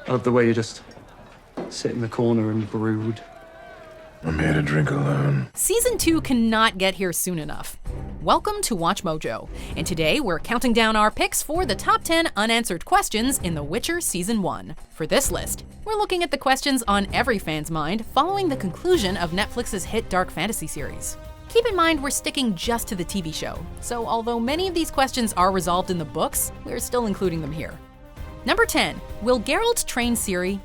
I love the way you just sit in the corner and brood. I'm here to drink alone. Season 2 cannot get here soon enough. Welcome to Watch Mojo, and today we're counting down our picks for the top 10 unanswered questions in The Witcher Season 1. For this list, we're looking at the questions on every fan's mind following the conclusion of Netflix's hit dark fantasy series. Keep in mind we're sticking just to the TV show, so although many of these questions are resolved in the books, we're still including them here. Number 10, will Geralt train Ciri?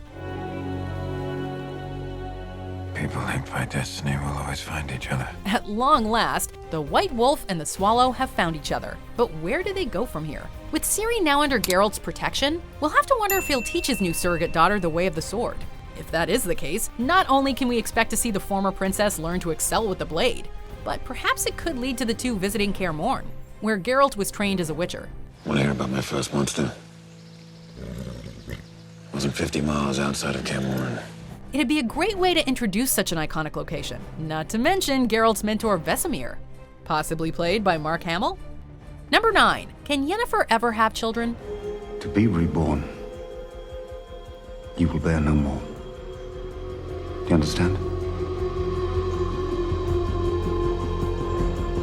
People linked by destiny will always find each other. At long last, the White Wolf and the Swallow have found each other. But where do they go from here? With Ciri now under Geralt's protection, we'll have to wonder if he'll teach his new surrogate daughter the way of the sword. If that is the case, not only can we expect to see the former princess learn to excel with the blade, but perhaps it could lead to the two visiting Kaer Morhen, where Geralt was trained as a witcher. Want to hear about my first monster? Wasn't 50 miles outside of Kaer Morhen. It'd be a great way to introduce such an iconic location, not to mention Geralt's mentor Vesemir, possibly played by Mark Hamill. Number 9, can Yennefer ever have children? To be reborn, you will bear no more. Do you understand?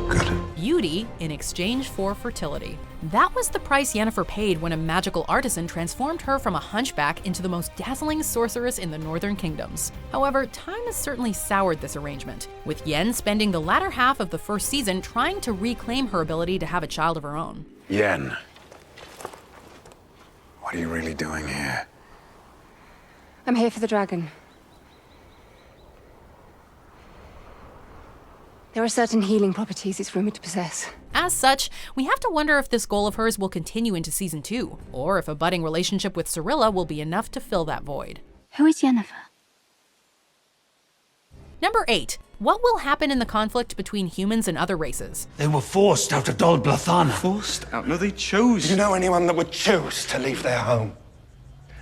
Good. Beauty in exchange for fertility. That was the price Yennefer paid when a magical artisan transformed her from a hunchback into the most dazzling sorceress in the Northern Kingdoms. However, time has certainly soured this arrangement, with Yen spending the latter half of the first season trying to reclaim her ability to have a child of her own. Yen, what are you really doing here? I'm here for the dragon. There are certain healing properties it's rumored to possess. As such, we have to wonder if this goal of hers will continue into Season 2, or if a budding relationship with Cirilla will be enough to fill that void. Who is Yennefer? Number 8. What will happen in the conflict between humans and other races? They were forced out of Dol Blathanna. Forced out? No, they chose. Do you know anyone that would choose to leave their home?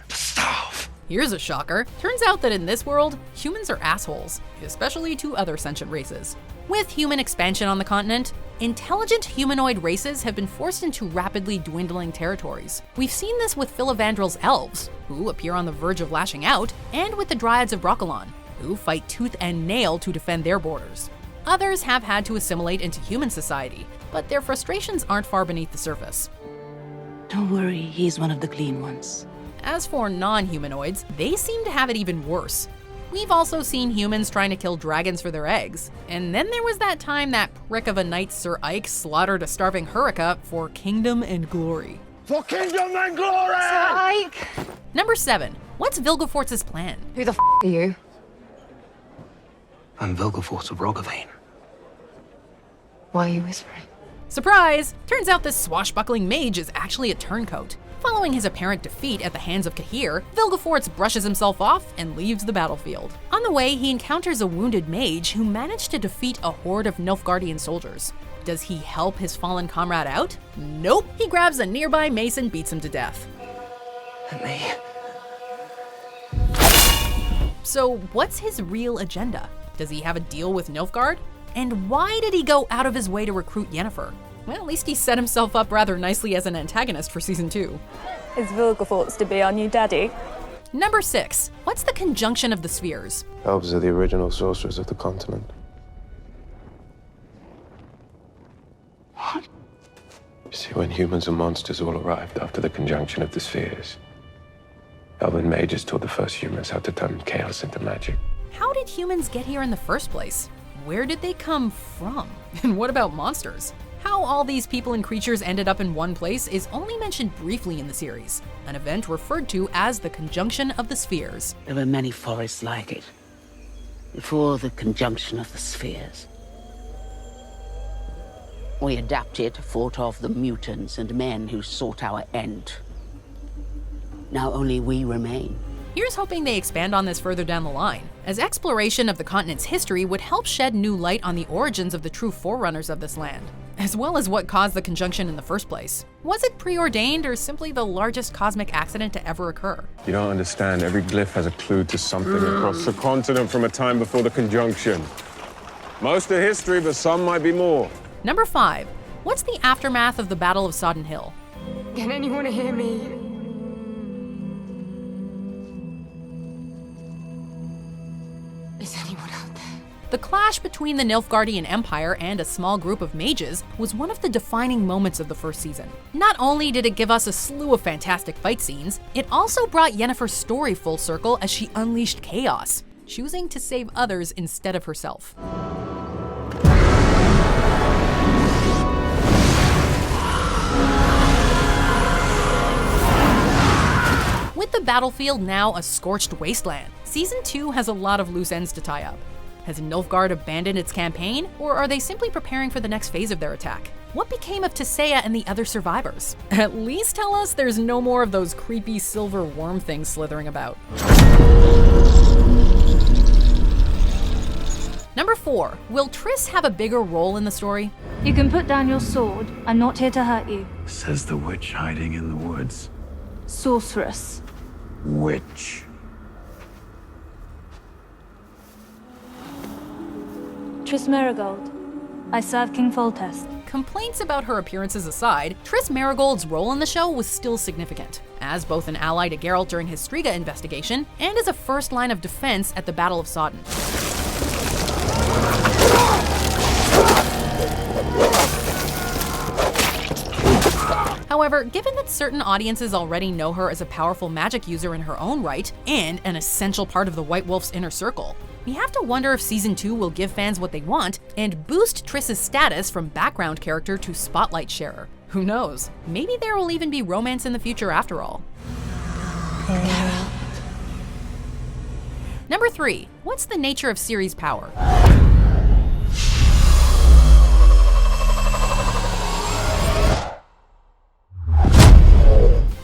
To starve? Here's a shocker. Turns out that in this world, humans are assholes, especially to other sentient races. With human expansion on the continent, intelligent humanoid races have been forced into rapidly dwindling territories. We've seen this with Filavandrel's elves, who appear on the verge of lashing out, and with the Dryads of Brokilon, who fight tooth and nail to defend their borders. Others have had to assimilate into human society, but their frustrations aren't far beneath the surface. Don't worry, he's one of the clean ones. As for non-humanoids, they seem to have it even worse. We've also seen humans trying to kill dragons for their eggs. And then there was that time that prick of a knight Sir Ike slaughtered a starving Hurricane for kingdom and glory. For kingdom and glory! Ike! Number 7. What's Vilgefortz's plan? Who the are you? I'm Vilgefortz of Roggeveen. Why are you whispering? Surprise! Turns out this swashbuckling mage is actually a turncoat. Following his apparent defeat at the hands of Cahir, Vilgefortz brushes himself off and leaves the battlefield. On the way, he encounters a wounded mage who managed to defeat a horde of Nilfgaardian soldiers. Does he help his fallen comrade out? Nope! He grabs a nearby mace and beats him to death. And me. So what's his real agenda? Does he have a deal with Nilfgaard? And why did he go out of his way to recruit Yennefer? Well, at least he set himself up rather nicely as an antagonist for Season 2. Is Vilgefortz to be our new daddy? Number 6. What's the conjunction of the spheres? Elves are the original sorcerers of the continent. What? You see, when humans and monsters all arrived after the conjunction of the spheres, elven mages taught the first humans how to turn chaos into magic. How did humans get here in the first place? Where did they come from? And what about monsters? How all these people and creatures ended up in one place is only mentioned briefly in the series, an event referred to as the conjunction of the spheres. There were many forests like it, before the conjunction of the spheres. We adapted, fought off the mutants and men who sought our end. Now only we remain. Here's hoping they expand on this further down the line, as exploration of the continent's history would help shed new light on the origins of the true forerunners of this land, as well as what caused the conjunction in the first place. Was it preordained or simply the largest cosmic accident to ever occur? You don't understand. Every glyph has a clue to something across the continent from a time before the conjunction. Most are history, but some might be more. Number 5. What's the aftermath of the Battle of Sodden Hill? Can anyone hear me? The clash between the Nilfgaardian Empire and a small group of mages was one of the defining moments of the first season. Not only did it give us a slew of fantastic fight scenes, it also brought Yennefer's story full circle as she unleashed chaos, choosing to save others instead of herself. With the battlefield now a scorched wasteland, Season 2 has a lot of loose ends to tie up. Has Nilfgaard abandoned its campaign, or are they simply preparing for the next phase of their attack? What became of Tissaia and the other survivors? At least tell us there's no more of those creepy silver worm things slithering about. Number 4. Will Triss have a bigger role in the story? You can put down your sword. I'm not here to hurt you. Says the witch hiding in the woods. Sorceress. Witch. Triss Merigold. I serve King Foltest. Complaints about her appearances aside, Triss Merigold's role in the show was still significant, as both an ally to Geralt during his Striga investigation and as a first line of defense at the Battle of Sodden. However, given that certain audiences already know her as a powerful magic user in her own right, and an essential part of the White Wolf's inner circle, we have to wonder if Season 2 will give fans what they want and boost Triss's status from background character to spotlight sharer. Who knows? Maybe there will even be romance in the future after all. Number 3. What's the nature of Ciri's power?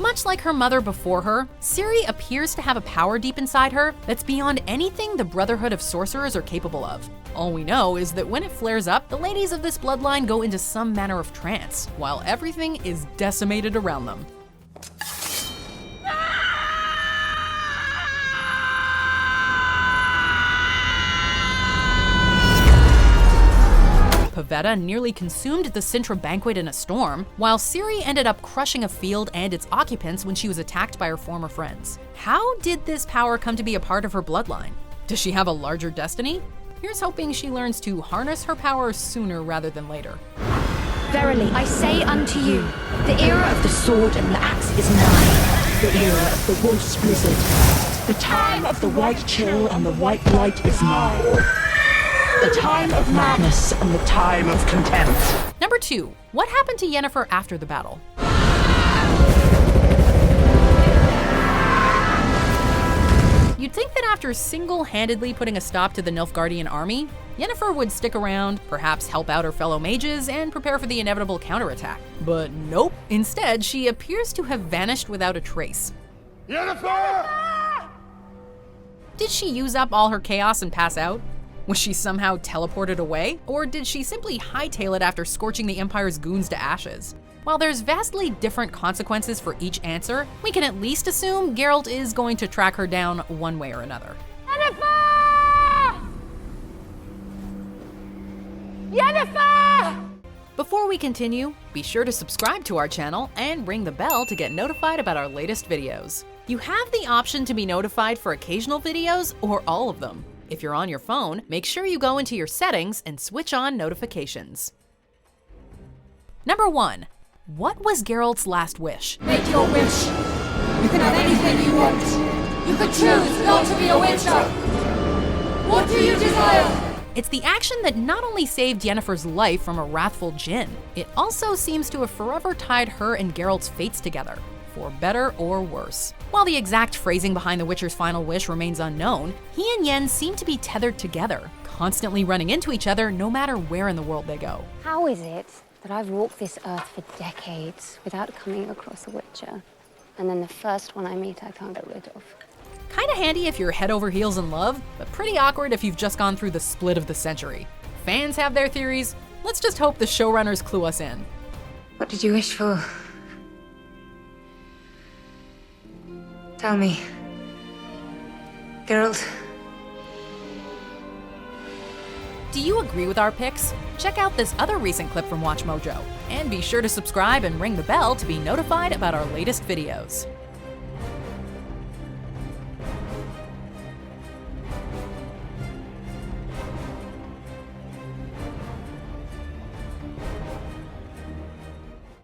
Much like her mother before her, Ciri appears to have a power deep inside her that's beyond anything the Brotherhood of Sorcerers are capable of. All we know is that when it flares up, the ladies of this bloodline go into some manner of trance, while everything is decimated around them. Pavetta nearly consumed the Sintra banquet in a storm, while Ciri ended up crushing a field and its occupants when she was attacked by her former friends. How did this power come to be a part of her bloodline? Does she have a larger destiny? Here's hoping she learns to harness her power sooner rather than later. Verily, I say unto you, the era of the sword and the axe is nigh. The era of the wolf's blizzard. The time of the white chill and the white light is nigh. The time of madness and the time of contempt. Number 2. What happened to Yennefer after the battle? You'd think that after single-handedly putting a stop to the Nilfgaardian army, Yennefer would stick around, perhaps help out her fellow mages, and prepare for the inevitable counterattack. But nope. Instead, she appears to have vanished without a trace. Yennefer! Did she use up all her chaos and pass out? Was she somehow teleported away? Or did she simply hightail it after scorching the Empire's goons to ashes? While there's vastly different consequences for each answer, we can at least assume Geralt is going to track her down one way or another. Yennefer! Yennefer! Before we continue, be sure to subscribe to our channel and ring the bell to get notified about our latest videos. You have the option to be notified for occasional videos or all of them. If you're on your phone, make sure you go into your settings and switch on notifications. Number 1. What was Geralt's last wish? Make your wish. You can have anything you want. You could choose not to be a witcher. What do you desire? It's the action that not only saved Yennefer's life from a wrathful djinn, it also seems to have forever tied her and Geralt's fates together, for better or worse. While the exact phrasing behind the Witcher's final wish remains unknown, he and Yen seem to be tethered together, constantly running into each other no matter where in the world they go. How is it that I've walked this earth for decades without coming across a Witcher, and then the first one I meet I can't get rid of? Kinda handy if you're head over heels in love, but pretty awkward if you've just gone through the split of the century. Fans have their theories. Let's just hope the showrunners clue us in. What did you wish for? Tell me. Geralt. Do you agree with our picks? Check out this other recent clip from WatchMojo, and be sure to subscribe and ring the bell to be notified about our latest videos.